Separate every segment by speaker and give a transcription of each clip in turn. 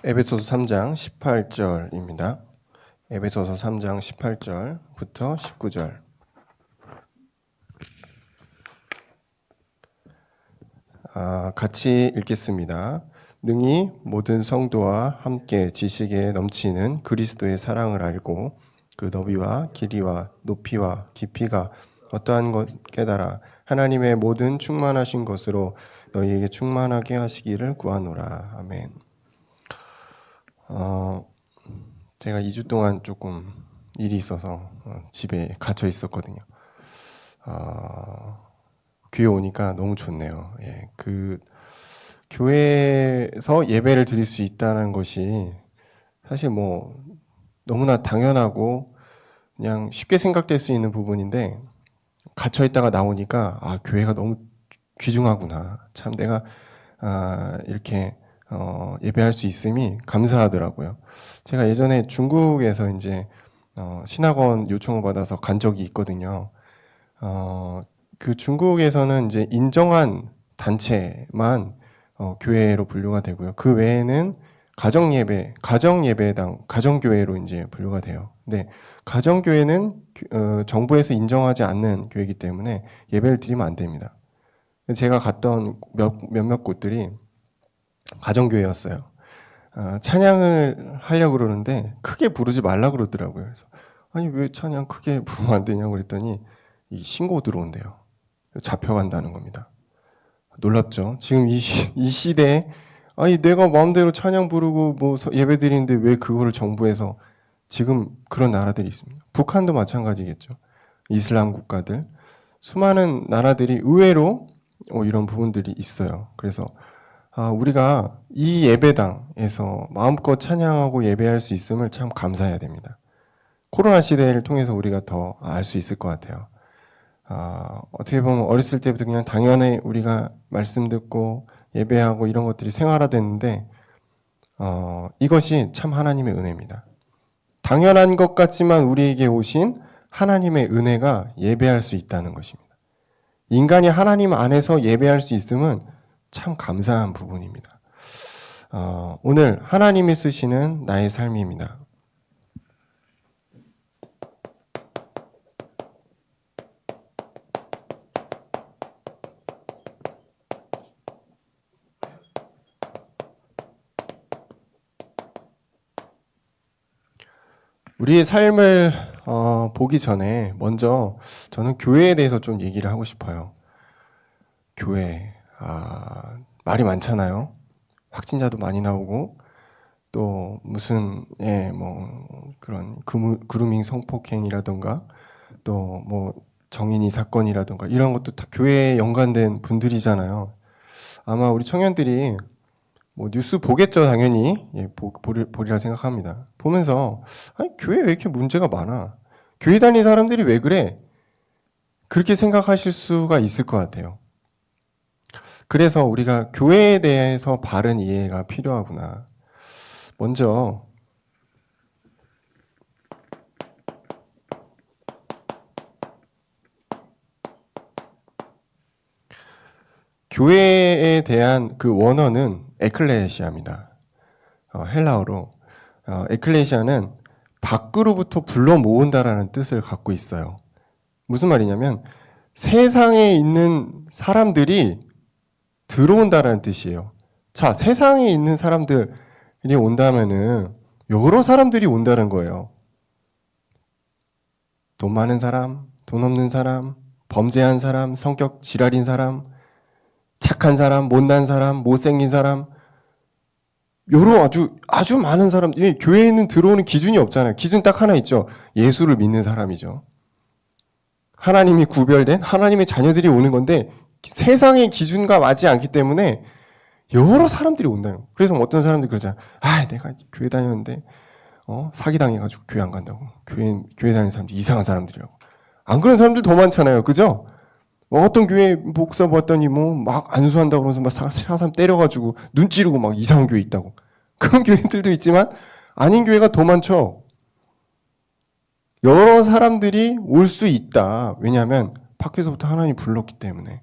Speaker 1: 에베소서 3장 18절입니다. 에베소서 3장 18절부터 19절. 같이 읽겠습니다. 능히 모든 성도와 함께 지식에 넘치는 그리스도의 사랑을 알고 그 너비와 길이와 높이와 깊이가 어떠한 것 깨달아 하나님의 모든 충만하신 것으로 너희에게 충만하게 하시기를 구하노라. 아멘. 제가 2주 동안 조금 일이 있어서 집에 갇혀 있었거든요. 교회 오니까 너무 좋네요. 예, 교회에서 예배를 드릴 수 있다는 것이 사실 뭐 너무나 당연하고 그냥 쉽게 생각될 수 있는 부분인데 갇혀 있다가 나오니까 교회가 너무 귀중하구나. 참 내가 이렇게 예배할 수 있음이 감사하더라고요. 제가 예전에 중국에서 이제 신학원 요청을 받아서 간 적이 있거든요. 그 중국에서는 이제 인정한 단체만 교회로 분류가 되고요. 그 외에는 가정예배당, 가정교회로 이제 분류가 돼요. 근데 가정교회는 정부에서 인정하지 않는 교회이기 때문에 예배를 드리면 안 됩니다. 제가 갔던 몇몇 곳들이 가정교회였어요. 찬양을 하려고 그러는데 크게 부르지 말라고 그러더라고요. 그래서 아니 왜 찬양 크게 부르면 안 되냐고 그랬더니 이 신고 들어온대요. 잡혀간다는 겁니다. 놀랍죠? 지금 이 시대에 아니 내가 마음대로 찬양 부르고 뭐 예배 드리는데 왜 그거를 정부에서 지금 그런 나라들이 있습니다. 북한도 마찬가지겠죠. 이슬람 국가들 수많은 나라들이 의외로 이런 부분들이 있어요. 그래서 우리가 이 예배당에서 마음껏 찬양하고 예배할 수 있음을 참 감사해야 됩니다. 코로나 시대를 통해서 우리가 더 알 수 있을 것 같아요. 어떻게 보면 어렸을 때부터 그냥 당연히 우리가 말씀 듣고 예배하고 이런 것들이 생활화됐는데 이것이 참 하나님의 은혜입니다. 당연한 것 같지만 우리에게 오신 하나님의 은혜가 예배할 수 있다는 것입니다. 인간이 하나님 안에서 예배할 수 있음은 참 감사한 부분입니다. 오늘 하나님이 쓰시는 나의 삶입니다. 우리의 삶을 보기 전에 먼저 저는 교회에 대해서 좀 얘기를 하고 싶어요. 교회, 말이 많잖아요. 확진자도 많이 나오고 또 무슨 그런 그루밍 성폭행이라던가 또 뭐 정인이 사건이라던가 이런 것도 다 교회에 연관된 분들이잖아요. 아마 우리 청년들이 뭐 뉴스 보겠죠, 당연히. 보리라 생각합니다. 보면서 아니 교회 왜 이렇게 문제가 많아? 교회 다니는 사람들이 왜 그래? 그렇게 생각하실 수가 있을 것 같아요. 그래서 우리가 교회에 대해서 바른 이해가 필요하구나. 먼저 교회에 대한 그 원어는 에클레시아입니다. 헬라어로 에클레시아는 밖으로부터 불러 모은다라는 뜻을 갖고 있어요. 무슨 말이냐면 세상에 있는 사람들이 들어온다라는 뜻이에요. 자, 세상에 있는 사람들이 온다면은 여러 사람들이 온다는 거예요. 돈 많은 사람, 돈 없는 사람, 범죄한 사람, 성격 지랄인 사람, 착한 사람, 못난 사람, 못생긴 사람, 여러 아주 많은 사람들이 교회에는 들어오는 기준이 없잖아요. 기준 딱 하나 있죠. 예수를 믿는 사람이죠. 하나님이 구별된 하나님의 자녀들이 오는 건데 세상의 기준과 맞지 않기 때문에 여러 사람들이 온다는 거예요. 그래서 어떤 사람들이 그러잖아요. 내가 교회 다녔는데 사기당해가지고 교회 안 간다고. 교회 다니는 사람들 이상한 사람들이라고. 안 그런 사람들 더 많잖아요. 그죠? 어떤 교회 목사 봤더니 막 안수한다고 그러면서 막 사람 때려가지고 눈 찌르고 막 이상한 교회 있다고. 그런 교회들도 있지만 아닌 교회가 더 많죠. 여러 사람들이 올 수 있다. 왜냐하면 밖에서부터 하나님이 불렀기 때문에.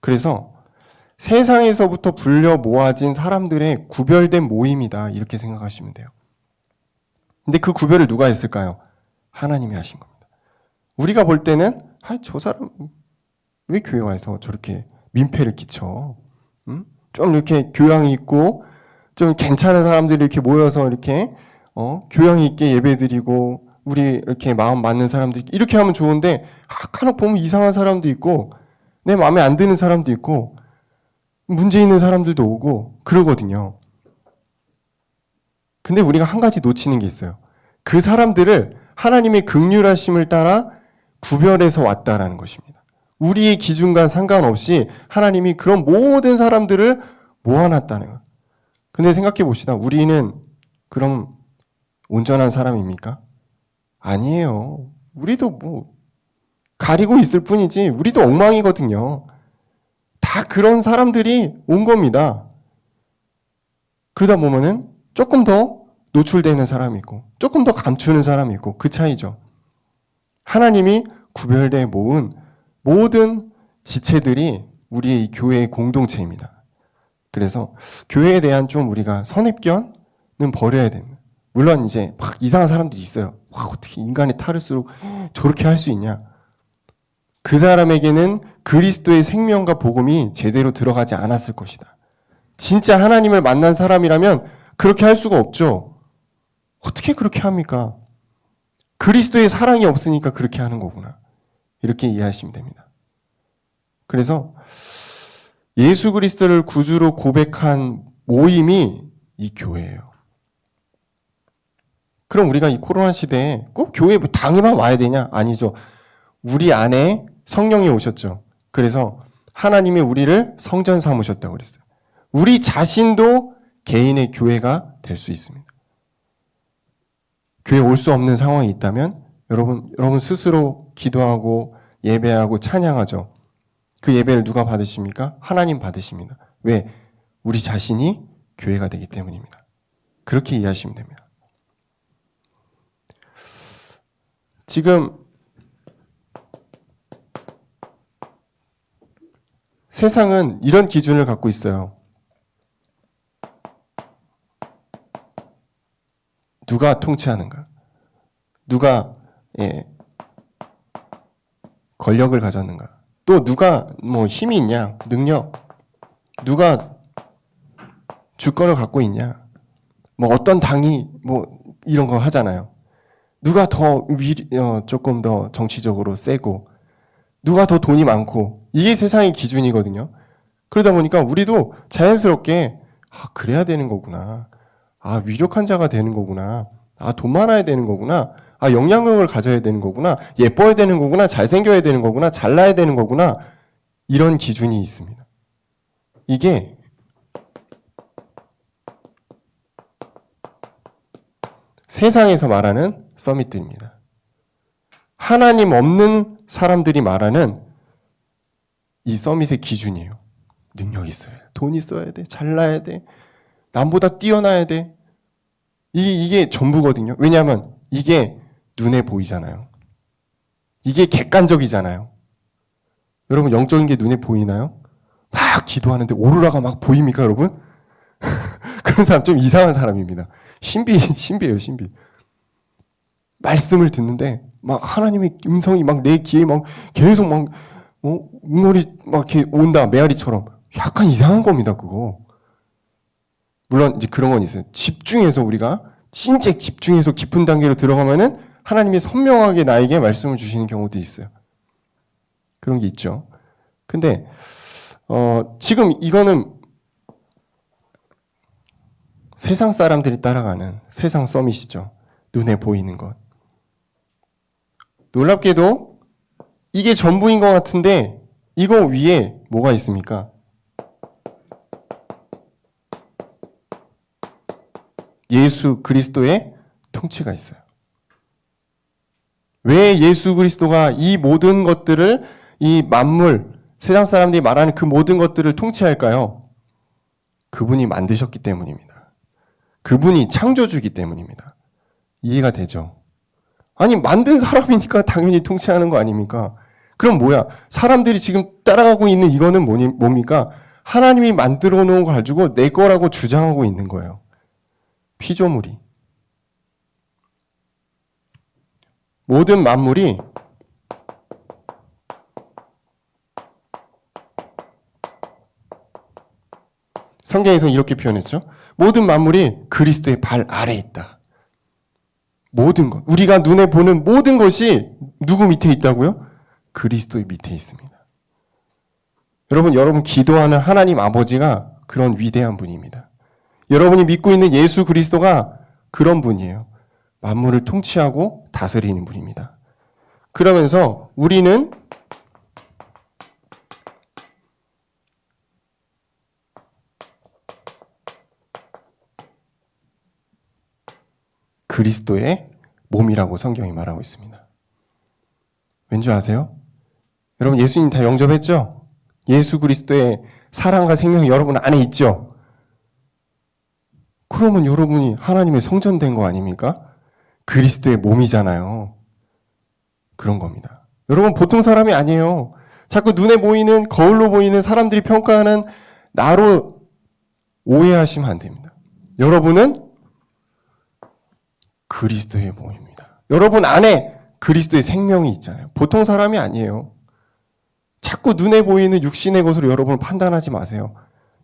Speaker 1: 그래서 세상에서부터 불려 모아진 사람들의 구별된 모임이다. 이렇게 생각하시면 돼요. 근데 그 구별을 누가 했을까요? 하나님이 하신 겁니다. 우리가 볼 때는 저 사람 왜 교회 와서 저렇게 민폐를 끼쳐? 좀 이렇게 교양이 있고 좀 괜찮은 사람들이 이렇게 모여서 이렇게 교양이 있게 예배드리고 우리 이렇게 마음 맞는 사람들 이렇게 하면 좋은데 간혹 보면 이상한 사람도 있고 내 마음에 안 드는 사람도 있고 문제 있는 사람들도 오고 그러거든요. 근데 우리가 한 가지 놓치는 게 있어요. 그 사람들을 하나님의 긍휼하심을 따라 구별해서 왔다라는 것입니다. 우리의 기준과 상관없이 하나님이 그런 모든 사람들을 모아놨다는 거예요. 근데 생각해 봅시다. 우리는 그럼 온전한 사람입니까? 아니에요. 우리도 가리고 있을 뿐이지 우리도 엉망이거든요. 다 그런 사람들이 온 겁니다. 그러다 보면은 조금 더 노출되는 사람이 있고 조금 더 감추는 사람이 있고 그 차이죠. 하나님이 구별되어 모은 모든 지체들이 우리의 이 교회의 공동체입니다. 그래서 교회에 대한 좀 우리가 선입견은 버려야 됩니다. 물론 이제 막 이상한 사람들이 있어요. 어떻게 인간의 탈을 쓰고 저렇게 할 수 있냐. 그 사람에게는 그리스도의 생명과 복음이 제대로 들어가지 않았을 것이다. 진짜 하나님을 만난 사람이라면 그렇게 할 수가 없죠. 어떻게 그렇게 합니까? 그리스도의 사랑이 없으니까 그렇게 하는 거구나. 이렇게 이해하시면 됩니다. 그래서 예수 그리스도를 구주로 고백한 모임이 이 교회예요. 그럼 우리가 이 코로나 시대에 꼭 교회에 당에만 와야 되냐? 아니죠. 우리 안에 성령이 오셨죠. 그래서 하나님이 우리를 성전 삼으셨다고 그랬어요. 우리 자신도 개인의 교회가 될 수 있습니다. 교회 올 수 없는 상황이 있다면 여러분 스스로 기도하고 예배하고 찬양하죠. 그 예배를 누가 받으십니까? 하나님 받으십니다. 왜? 우리 자신이 교회가 되기 때문입니다. 그렇게 이해하시면 됩니다. 지금 세상은 이런 기준을 갖고 있어요. 누가 통치하는가? 누가 권력을 가졌는가? 또 누가 힘이 있냐? 능력? 누가 주권을 갖고 있냐? 어떤 당이 이런 거 하잖아요. 누가 더 조금 더 정치적으로 세고 누가 더 돈이 많고 이게 세상의 기준이거든요. 그러다 보니까 우리도 자연스럽게 그래야 되는 거구나. 위력한 자가 되는 거구나. 돈 많아야 되는 거구나. 영향력을 가져야 되는 거구나. 예뻐야 되는 거구나. 잘생겨야 되는 거구나. 잘나야 되는 거구나. 이런 기준이 있습니다. 이게 세상에서 말하는 서밋들입니다. 하나님 없는 사람들이 말하는 이 서밋의 기준이에요. 능력 있어야 돼. 돈 있어야 돼. 잘나야 돼. 남보다 뛰어나야 돼. 이게 전부거든요. 왜냐하면 이게 눈에 보이잖아요. 이게 객관적이잖아요. 여러분 영적인 게 눈에 보이나요? 막 기도하는데 오로라가 막 보입니까 여러분? 그런 사람 좀 이상한 사람입니다. 신비예요, 신비. 말씀을 듣는데 막 하나님의 음성이 막 내 귀에 막 계속 막 웅얼이 막 이렇게 온다 메아리처럼 약간 이상한 겁니다 그거. 물론 이제 그런 건 있어요. 집중해서 우리가 진짜 집중해서 깊은 단계로 들어가면은 하나님이 선명하게 나에게 말씀을 주시는 경우도 있어요. 그런 게 있죠. 근데 지금 이거는 세상 사람들이 따라가는 세상 서밋이죠. 눈에 보이는 것. 놀랍게도 이게 전부인 것 같은데 이거 위에 뭐가 있습니까? 예수 그리스도의 통치가 있어요. 왜 예수 그리스도가 이 모든 것들을 이 만물, 세상 사람들이 말하는 그 모든 것들을 통치할까요? 그분이 만드셨기 때문입니다. 그분이 창조주기 때문입니다. 이해가 되죠? 아니 만든 사람이니까 당연히 통치하는 거 아닙니까? 그럼 뭐야? 사람들이 지금 따라가고 있는 이거는 뭡니까? 하나님이 만들어 놓은 거 가지고 내 거라고 주장하고 있는 거예요. 피조물이. 모든 만물이 성경에서 이렇게 표현했죠. 모든 만물이 그리스도의 발 아래에 있다. 모든 것. 우리가 눈에 보는 모든 것이 누구 밑에 있다고요? 그리스도의 밑에 있습니다. 여러분 기도하는 하나님 아버지가 그런 위대한 분입니다. 여러분이 믿고 있는 예수 그리스도가 그런 분이에요. 만물을 통치하고 다스리는 분입니다. 그러면서 우리는 그리스도의 몸이라고 성경이 말하고 있습니다. 왠지 아세요? 여러분 예수님 다 영접했죠? 예수 그리스도의 사랑과 생명이 여러분 안에 있죠? 그러면 여러분이 하나님의 성전된 거 아닙니까? 그리스도의 몸이잖아요. 그런 겁니다. 여러분 보통 사람이 아니에요. 자꾸 눈에 보이는 거울로 보이는 사람들이 평가하는 나로 오해하시면 안 됩니다. 여러분은 그리스도의 몸입니다. 여러분 안에 그리스도의 생명이 있잖아요. 보통 사람이 아니에요. 자꾸 눈에 보이는 육신의 것으로 여러분을 판단하지 마세요.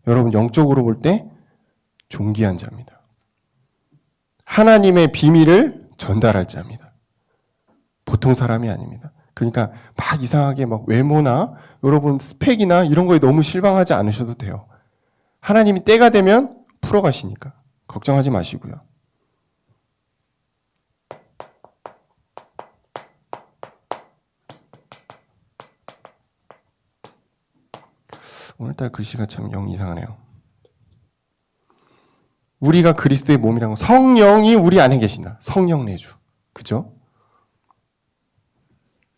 Speaker 1: 여러분 영적으로 볼 때 존귀한 자입니다. 하나님의 비밀을 전달할 자입니다. 보통 사람이 아닙니다. 그러니까 막 이상하게 막 외모나 여러분 스펙이나 이런 거에 너무 실망하지 않으셔도 돼요. 하나님이 때가 되면 풀어가시니까 걱정하지 마시고요. 오늘따라 글씨가 참 영 이상하네요. 우리가 그리스도의 몸이라고 성령이 우리 안에 계신다. 성령 내주. 그죠?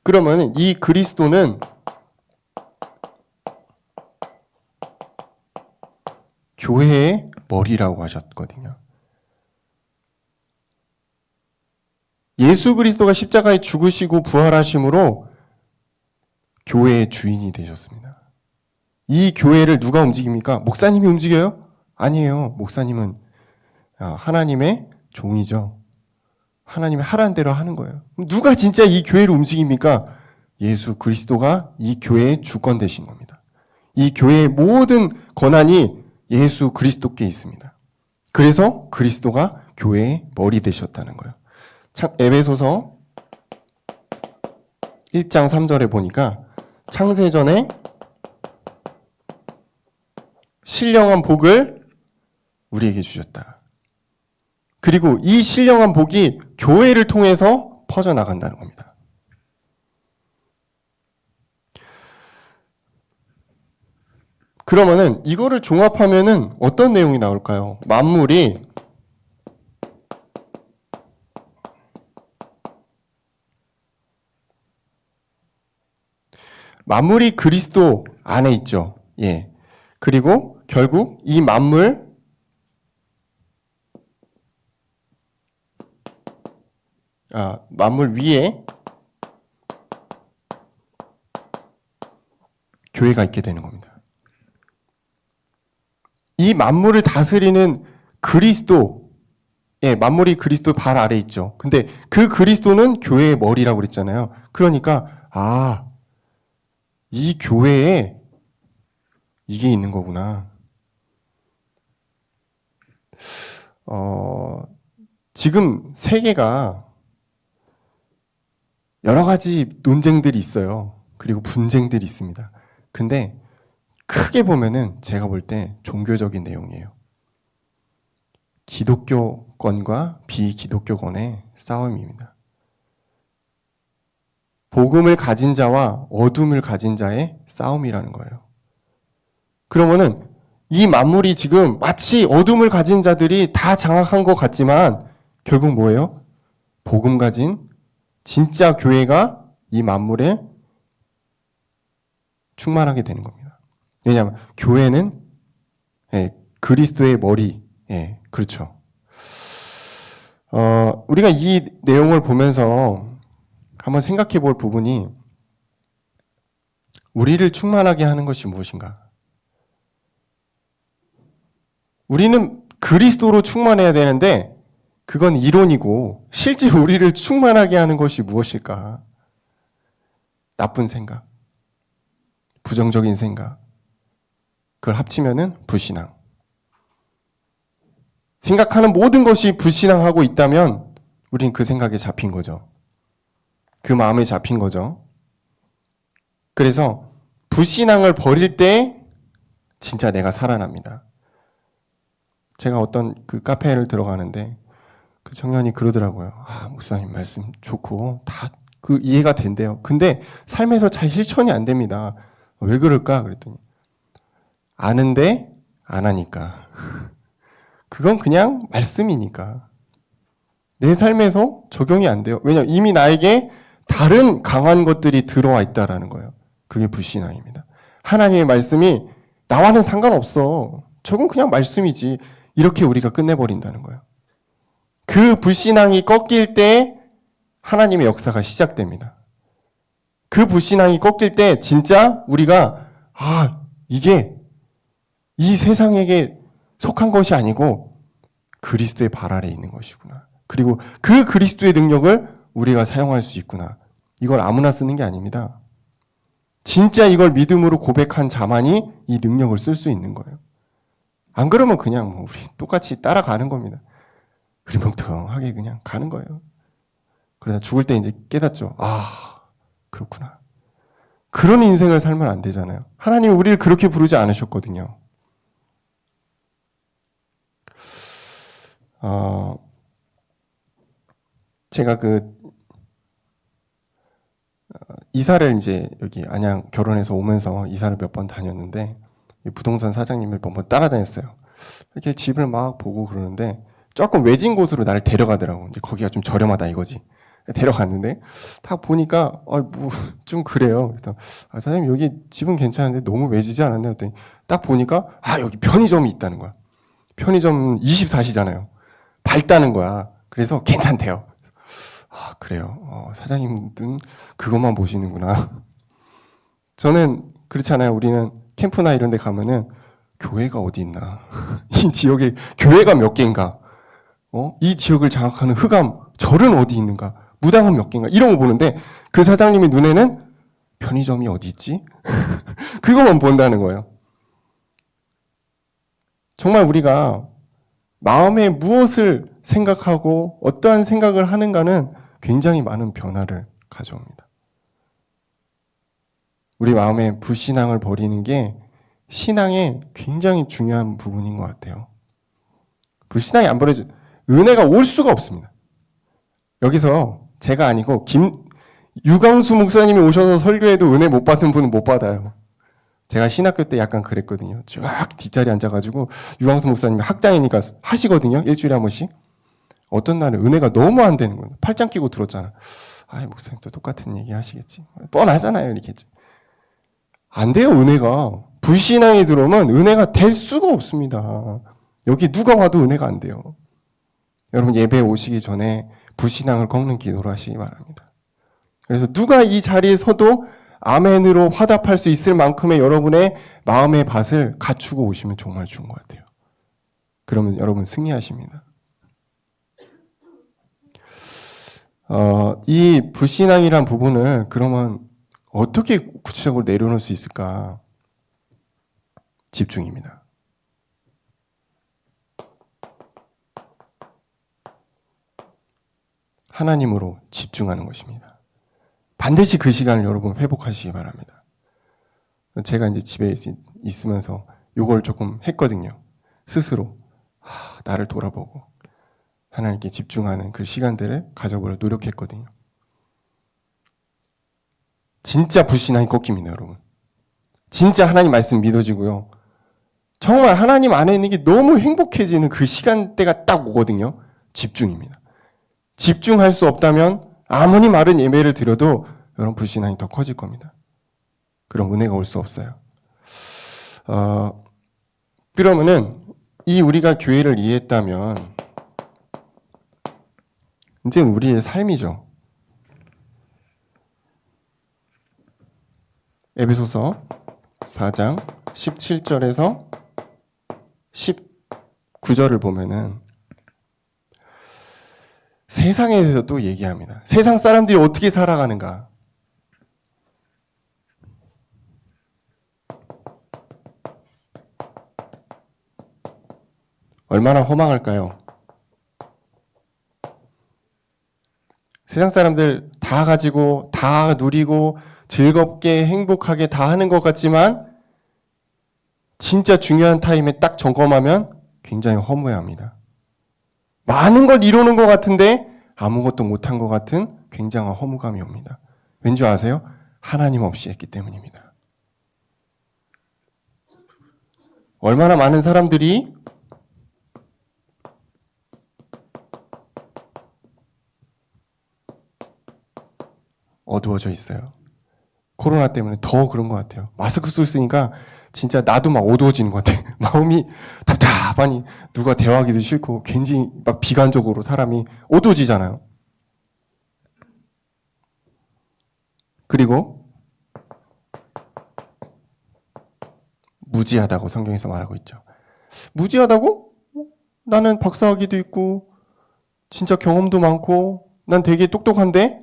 Speaker 1: 그러면 이 그리스도는 교회의 머리라고 하셨거든요. 예수 그리스도가 십자가에 죽으시고 부활하심으로 교회의 주인이 되셨습니다. 이 교회를 누가 움직입니까? 목사님이 움직여요? 아니에요. 목사님은 하나님의 종이죠. 하나님의 하라는 대로 하는 거예요. 누가 진짜 이 교회를 움직입니까? 예수 그리스도가 이 교회의 주권 되신 겁니다. 이 교회의 모든 권한이 예수 그리스도께 있습니다. 그래서 그리스도가 교회의 머리 되셨다는 거예요. 참 에베소서 1장 3절에 보니까 창세전에 신령한 복을 우리에게 주셨다. 그리고 이 신령한 복이 교회를 통해서 퍼져나간다는 겁니다. 그러면은 이거를 종합하면은 어떤 내용이 나올까요? 만물이 그리스도 안에 있죠. 예. 그리고 결국 이 만물 위에 교회가 있게 되는 겁니다. 이 만물을 다스리는 그리스도, 만물이 그리스도 발 아래 있죠. 근데 그 그리스도는 교회의 머리라고 그랬잖아요. 그러니까 이 교회에 이게 있는 거구나. 지금 세계가 여러 가지 논쟁들이 있어요. 그리고 분쟁들이 있습니다. 근데 크게 보면은 제가 볼 때 종교적인 내용이에요. 기독교권과 비기독교권의 싸움입니다. 복음을 가진 자와 어둠을 가진 자의 싸움이라는 거예요. 그러면은 이 만물이 지금 마치 어둠을 가진 자들이 다 장악한 것 같지만 결국 뭐예요? 복음 가진 진짜 교회가 이 만물에 충만하게 되는 겁니다. 왜냐하면 교회는 그리스도의 머리, 그렇죠. 우리가 이 내용을 보면서 한번 생각해 볼 부분이 우리를 충만하게 하는 것이 무엇인가? 우리는 그리스도로 충만해야 되는데 그건 이론이고 실제 우리를 충만하게 하는 것이 무엇일까? 나쁜 생각, 부정적인 생각, 그걸 합치면은 불신앙. 생각하는 모든 것이 불신앙하고 있다면 우린 그 생각에 잡힌 거죠. 그 마음에 잡힌 거죠. 그래서 불신앙을 버릴 때 진짜 내가 살아납니다. 제가 어떤 그 카페를 들어가는데 그 청년이 그러더라고요. 목사님 말씀 좋고 다 그 이해가 된대요. 근데 삶에서 잘 실천이 안 됩니다. 왜 그럴까? 그랬더니 아는데 안 하니까. 그건 그냥 말씀이니까. 내 삶에서 적용이 안 돼요. 왜냐하면 이미 나에게 다른 강한 것들이 들어와 있다라는 거예요. 그게 불신앙입니다. 하나님의 말씀이 나와는 상관없어. 저건 그냥 말씀이지. 이렇게 우리가 끝내버린다는 거예요. 그 불신앙이 꺾일 때 하나님의 역사가 시작됩니다. 그 불신앙이 꺾일 때 진짜 우리가 이게 이 세상에게 속한 것이 아니고 그리스도의 발 아래에 있는 것이구나. 그리고 그 그리스도의 능력을 우리가 사용할 수 있구나. 이걸 아무나 쓰는 게 아닙니다. 진짜 이걸 믿음으로 고백한 자만이 이 능력을 쓸 수 있는 거예요. 안 그러면 그냥 우리 똑같이 따라가는 겁니다. 흐리멍텅하게 그냥 가는 거예요. 그러다 죽을 때 이제 깨닫죠. 그렇구나. 그런 인생을 살면 안 되잖아요. 하나님이 우리를 그렇게 부르지 않으셨거든요. 제가 이사를 이제 여기 안양 결혼해서 오면서 이사를 몇 번 다녔는데 부동산 사장님을 몇 번 따라다녔어요. 이렇게 집을 막 보고 그러는데 조금 외진 곳으로 나를 데려가더라고. 이제 거기가 좀 저렴하다 이거지. 데려갔는데 딱 보니까 좀 그래요. 그래서 사장님 여기 집은 괜찮은데 너무 외지지 않았나요? 그랬더니 딱 보니까 여기 편의점이 있다는 거야. 편의점 24시잖아요. 밝다는 거야. 그래서 괜찮대요. 그래요. 사장님은 그것만 보시는구나. 저는 그렇잖아요. 우리는 캠프나 이런 데 가면은 교회가 어디 있나. 이 지역에 교회가 몇 개인가. 이 지역을 장악하는 흑암, 절은 어디 있는가. 무당은 몇 개인가. 이런 거 보는데 그 사장님의 눈에는 편의점이 어디 있지? 그것만 본다는 거예요. 정말 우리가 마음에 무엇을 생각하고 어떠한 생각을 하는가는 굉장히 많은 변화를 가져옵니다. 우리 마음에 불신앙을 버리는 게 신앙의 굉장히 중요한 부분인 것 같아요. 불신앙이 안 버려져 은혜가 올 수가 없습니다. 여기서 제가 아니고 유광수 목사님이 오셔서 설교해도 은혜 못 받는 분은 못 받아요. 제가 신학교 때 약간 그랬거든요. 쫙 뒷자리에 앉아가지고 유광수 목사님이 학장이니까 하시거든요. 일주일에 한 번씩. 어떤 날은 은혜가 너무 안 되는 거예요. 팔짱 끼고 들었잖아. 목사님 또 똑같은 얘기 하시겠지. 뻔하잖아요. 이렇게. 안 돼요, 은혜가. 불신앙이 들어오면 은혜가 될 수가 없습니다. 여기 누가 와도 은혜가 안 돼요. 여러분 예배에 오시기 전에 불신앙을 꺾는 기도를 하시기 바랍니다. 그래서 누가 이 자리에 서도 아멘으로 화답할 수 있을 만큼의 여러분의 마음의 밭을 갖추고 오시면 정말 좋은 것 같아요. 그러면 여러분 승리하십니다. 이 불신앙이란 부분을 그러면 어떻게 구체적으로 내려놓을 수 있을까? 집중입니다. 하나님으로 집중하는 것입니다. 반드시 그 시간을 여러분 회복하시기 바랍니다. 제가 이제 집에 있으면서 요걸 조금 했거든요. 스스로 나를 돌아보고 하나님께 집중하는 그 시간들을 가져보려 노력했거든요. 진짜 불신앙이 꺾입니다, 여러분. 진짜 하나님 말씀 믿어지고요. 정말 하나님 안에 있는 게 너무 행복해지는 그 시간대가 딱 오거든요. 집중입니다. 집중할 수 없다면 아무리 마른 예배를 드려도 여러분 불신앙이 더 커질 겁니다. 그럼 은혜가 올 수 없어요. 그러면은 이 우리가 교회를 이해했다면 이제 우리의 삶이죠. 에베소서 4장 17절에서 구절을 보면은 세상에 대해서도 얘기합니다. 세상 사람들이 어떻게 살아가는가. 얼마나 허망할까요? 세상 사람들 다 가지고 다 누리고 즐겁게 행복하게 다 하는 것 같지만 진짜 중요한 타임에 딱 점검하면 굉장히 허무해합니다. 많은 걸 이루는 것 같은데 아무것도 못한 것 같은 굉장한 허무감이 옵니다. 왠지 아세요? 하나님 없이 했기 때문입니다. 얼마나 많은 사람들이 어두워져 있어요. 코로나 때문에 더 그런 것 같아요. 마스크 쓰니까 진짜 나도 막 어두워지는 것 같아. 마음이 답답하니 누가 대화하기도 싫고 괜히 막 비관적으로 사람이 어두워지잖아요. 그리고 무지하다고 성경에서 말하고 있죠. 무지하다고? 나는 박사학위도 있고 진짜 경험도 많고 난 되게 똑똑한데?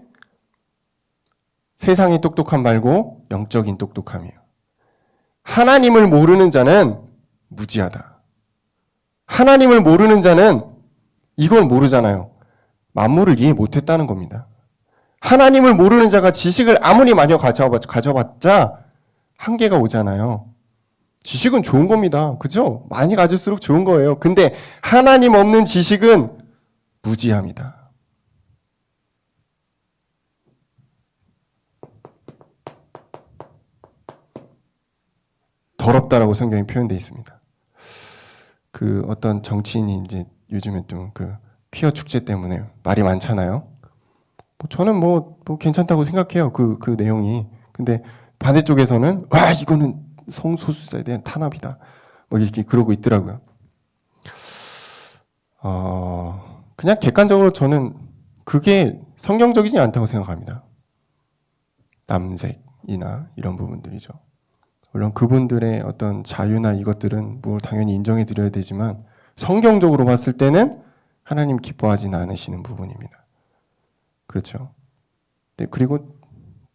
Speaker 1: 세상의 똑똑함 말고 영적인 똑똑함이에요. 하나님을 모르는 자는 무지하다. 하나님을 모르는 자는 이걸 모르잖아요. 만물을 이해 못했다는 겁니다. 하나님을 모르는 자가 지식을 아무리 많이 가져봤자 한계가 오잖아요. 지식은 좋은 겁니다. 그죠? 많이 가질수록 좋은 거예요. 근데 하나님 없는 지식은 무지합니다. 더럽다라고 성경에 표현되어 있습니다. 그 어떤 정치인이 이제 요즘에 좀 그 퀴어 축제 때문에 말이 많잖아요. 저는 뭐 괜찮다고 생각해요. 그 내용이. 근데 반대쪽에서는 와 이거는 성소수자에 대한 탄압이다. 뭐 이렇게 그러고 있더라고요. 그냥 객관적으로 저는 그게 성경적이지 않다고 생각합니다. 남색이나 이런 부분들이죠. 물론 그분들의 어떤 자유나 이것들은 뭐 당연히 인정해 드려야 되지만 성경적으로 봤을 때는 하나님 기뻐하지는 않으시는 부분입니다. 그렇죠. 네, 그리고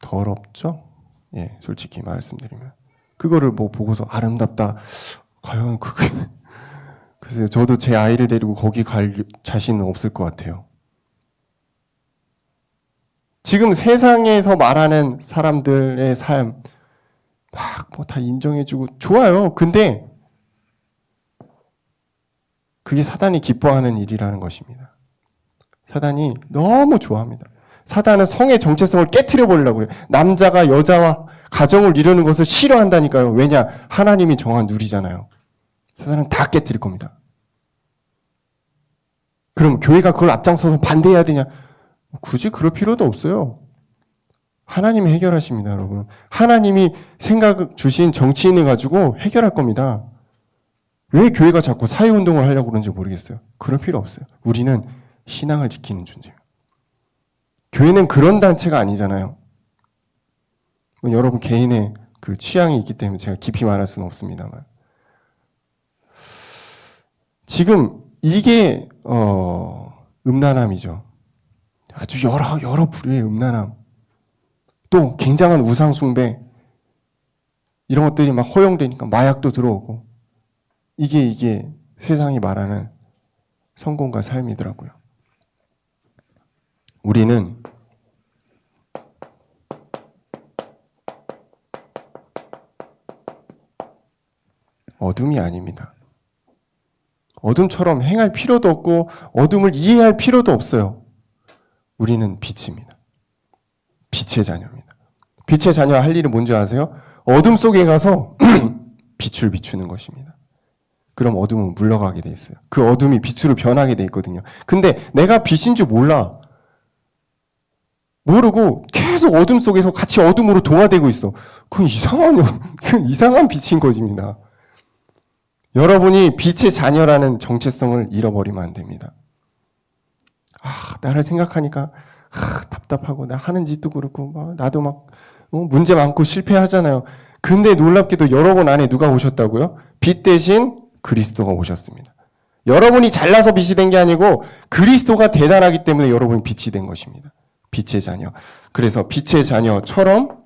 Speaker 1: 더럽죠? 예, 솔직히 말씀드리면. 그거를 뭐 보고서 아름답다. 과연 그게 글쎄요. 저도 제 아이를 데리고 거기 갈 자신은 없을 것 같아요. 지금 세상에서 말하는 사람들의 삶 막 뭐 다 인정해주고 좋아요. 근데 그게 사단이 기뻐하는 일이라는 것입니다. 사단이 너무 좋아합니다. 사단은 성의 정체성을 깨트려 버리려고 그래요. 남자가 여자와 가정을 이루는 것을 싫어한다니까요. 왜냐? 하나님이 정한 룰이잖아요. 사단은 다 깨트릴 겁니다. 그럼 교회가 그걸 앞장서서 반대해야 되냐? 굳이 그럴 필요도 없어요. 하나님이 해결하십니다, 여러분. 하나님이 생각 주신 정치인을 가지고 해결할 겁니다. 왜 교회가 자꾸 사회운동을 하려고 그러는지 모르겠어요. 그럴 필요 없어요. 우리는 신앙을 지키는 존재예요. 교회는 그런 단체가 아니잖아요. 여러분 개인의 그 취향이 있기 때문에 제가 깊이 말할 수는 없습니다만. 지금 이게 음란함이죠. 아주 여러 부류의 음란함. 또 굉장한 우상 숭배. 이런 것들이 막 허용되니까 마약도 들어오고. 이게 세상이 말하는 성공과 삶이더라고요. 우리는 어둠이 아닙니다. 어둠처럼 행할 필요도 없고 어둠을 이해할 필요도 없어요. 우리는 빛입니다. 빛의 자녀입니다. 빛의 자녀가 할 일은 뭔지 아세요? 어둠 속에 가서 빛을 비추는 것입니다. 그럼 어둠은 물러가게 돼 있어요. 그 어둠이 빛으로 변하게 돼 있거든요. 근데 내가 빛인 줄 몰라. 모르고 계속 어둠 속에서 같이 어둠으로 동화되고 있어. 그건 이상한 빛인 것입니다. 여러분이 빛의 자녀라는 정체성을 잃어버리면 안 됩니다. 나를 생각하니까 답답하고 나 하는 짓도 그렇고 나도 막 문제 많고 실패하잖아요. 근데 놀랍게도 여러분 안에 누가 오셨다고요? 빛 대신 그리스도가 오셨습니다. 여러분이 잘나서 빛이 된 게 아니고 그리스도가 대단하기 때문에 여러분이 빛이 된 것입니다. 빛의 자녀. 그래서 빛의 자녀처럼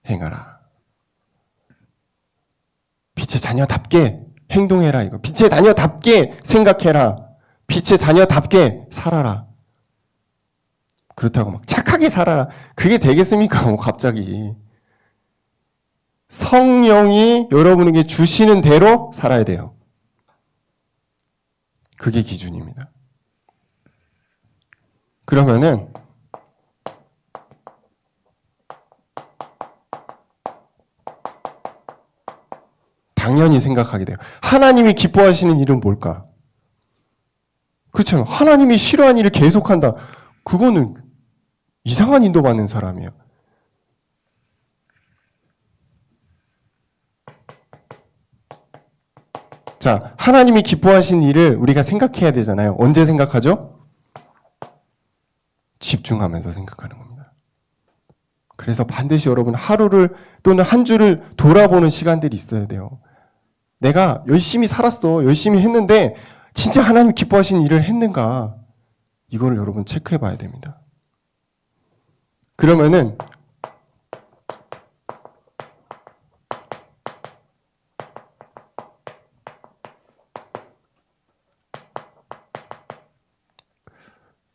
Speaker 1: 행하라. 빛의 자녀답게 행동해라 이거. 빛의 자녀답게 생각해라. 빛의 자녀답게 살아라. 그렇다고 막 착하게 살아라. 그게 되겠습니까? 뭐 갑자기. 성령이 여러분에게 주시는 대로 살아야 돼요. 그게 기준입니다. 그러면은 당연히 생각하게 돼요. 하나님이 기뻐하시는 일은 뭘까? 그렇죠. 하나님이 싫어하는 일을 계속한다. 그거는 이상한 인도받는 사람이에요. 자, 하나님이 기뻐하시는 일을 우리가 생각해야 되잖아요. 언제 생각하죠? 집중하면서 생각하는 겁니다. 그래서 반드시 여러분 하루를 또는 한 주를 돌아보는 시간들이 있어야 돼요. 내가 열심히 살았어. 열심히 했는데 진짜 하나님 기뻐하시는 일을 했는가? 이거를 여러분 체크해 봐야 됩니다. 그러면은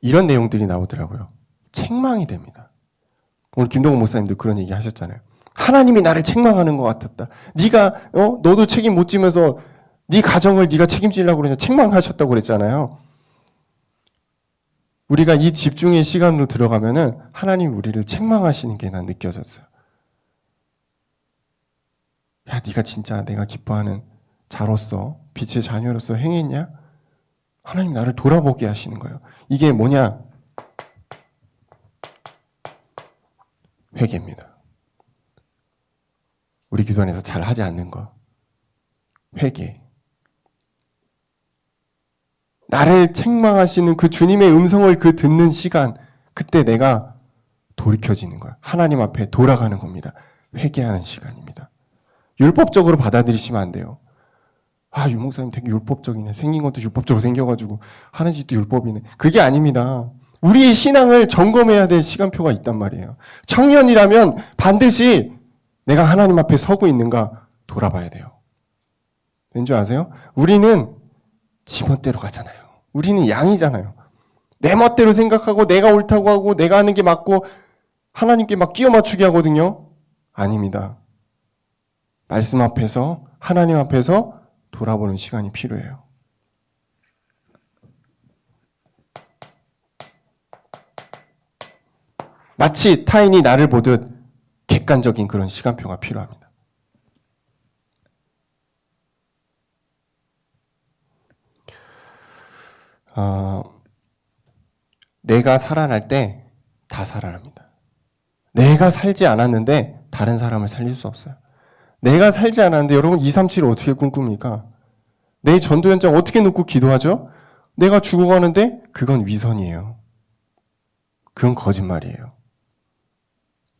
Speaker 1: 이런 내용들이 나오더라고요. 책망이 됩니다. 오늘 김동훈 목사님도 그런 얘기 하셨잖아요. 하나님이 나를 책망하는 것 같았다. 네가 너도 책임 못 지면서 네 가정을 네가 책임지려고 그러냐 책망하셨다고 그랬잖아요. 우리가 이 집중의 시간으로 들어가면은 하나님 우리를 책망하시는 게 난 느껴졌어요. 야, 네가 진짜 내가 기뻐하는 자로서 빛의 자녀로서 행했냐? 하나님 나를 돌아보게 하시는 거예요. 이게 뭐냐? 회개입니다. 우리 기도 안에서 잘 하지 않는 거. 회개. 나를 책망하시는 그 주님의 음성을 듣는 시간, 그때 내가 돌이켜지는 거야. 하나님 앞에 돌아가는 겁니다. 회개하는 시간입니다. 율법적으로 받아들이시면 안 돼요. 아, 유 목사님 되게 율법적이네. 생긴 것도 율법적으로 생겨가지고 하는 짓도 율법이네. 그게 아닙니다. 우리의 신앙을 점검해야 될 시간표가 있단 말이에요. 청년이라면 반드시 내가 하나님 앞에 서고 있는가 돌아봐야 돼요. 왠지 아세요? 우리는 지멋대로 가잖아요. 우리는 양이잖아요. 내 멋대로 생각하고 내가 옳다고 하고 내가 하는 게 맞고 하나님께 막 끼워 맞추게 하거든요. 아닙니다. 말씀 앞에서 하나님 앞에서 돌아보는 시간이 필요해요. 마치 타인이 나를 보듯 객관적인 그런 시간표가 필요합니다. 내가 살아날 때 다 살아납니다. 내가 살지 않았는데 다른 사람을 살릴 수 없어요. 내가 살지 않았는데 여러분 237을 어떻게 꿈꿉니까? 내 전도 현장 어떻게 놓고 기도하죠? 내가 죽어가는데 그건 위선이에요. 그건 거짓말이에요.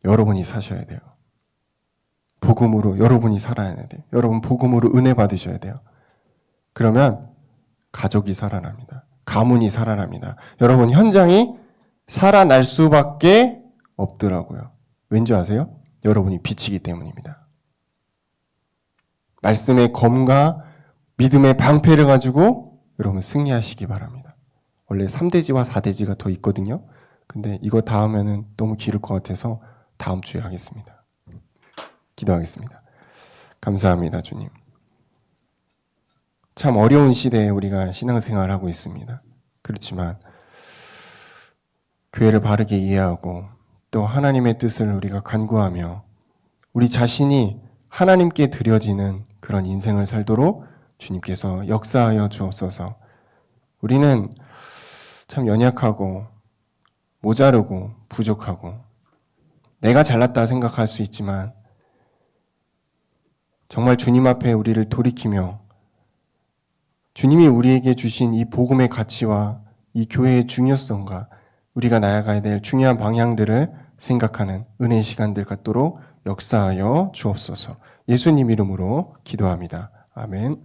Speaker 1: 여러분이 사셔야 돼요. 복음으로 여러분이 살아야 돼요. 여러분 복음으로 은혜 받으셔야 돼요. 그러면 가족이 살아납니다. 가문이 살아납니다. 여러분 현장이 살아날 수밖에 없더라고요. 왠지 아세요? 여러분이 빛이기 때문입니다. 말씀의 검과 믿음의 방패를 가지고 여러분 승리하시기 바랍니다. 원래 3대지와 4대지가 더 있거든요. 근데 이거 다 하면은 너무 길을 것 같아서 다음 주에 하겠습니다. 기도하겠습니다. 감사합니다, 주님. 참 어려운 시대에 우리가 신앙생활을 하고 있습니다. 그렇지만 교회를 바르게 이해하고 또 하나님의 뜻을 우리가 간구하며 우리 자신이 하나님께 드려지는 그런 인생을 살도록 주님께서 역사하여 주옵소서. 우리는 참 연약하고 모자르고 부족하고 내가 잘났다 생각할 수 있지만 정말 주님 앞에 우리를 돌이키며 주님이 우리에게 주신 이 복음의 가치와 이 교회의 중요성과 우리가 나아가야 될 중요한 방향들을 생각하는 은혜의 시간들 갖도록 역사하여 주옵소서. 예수님 이름으로 기도합니다. 아멘.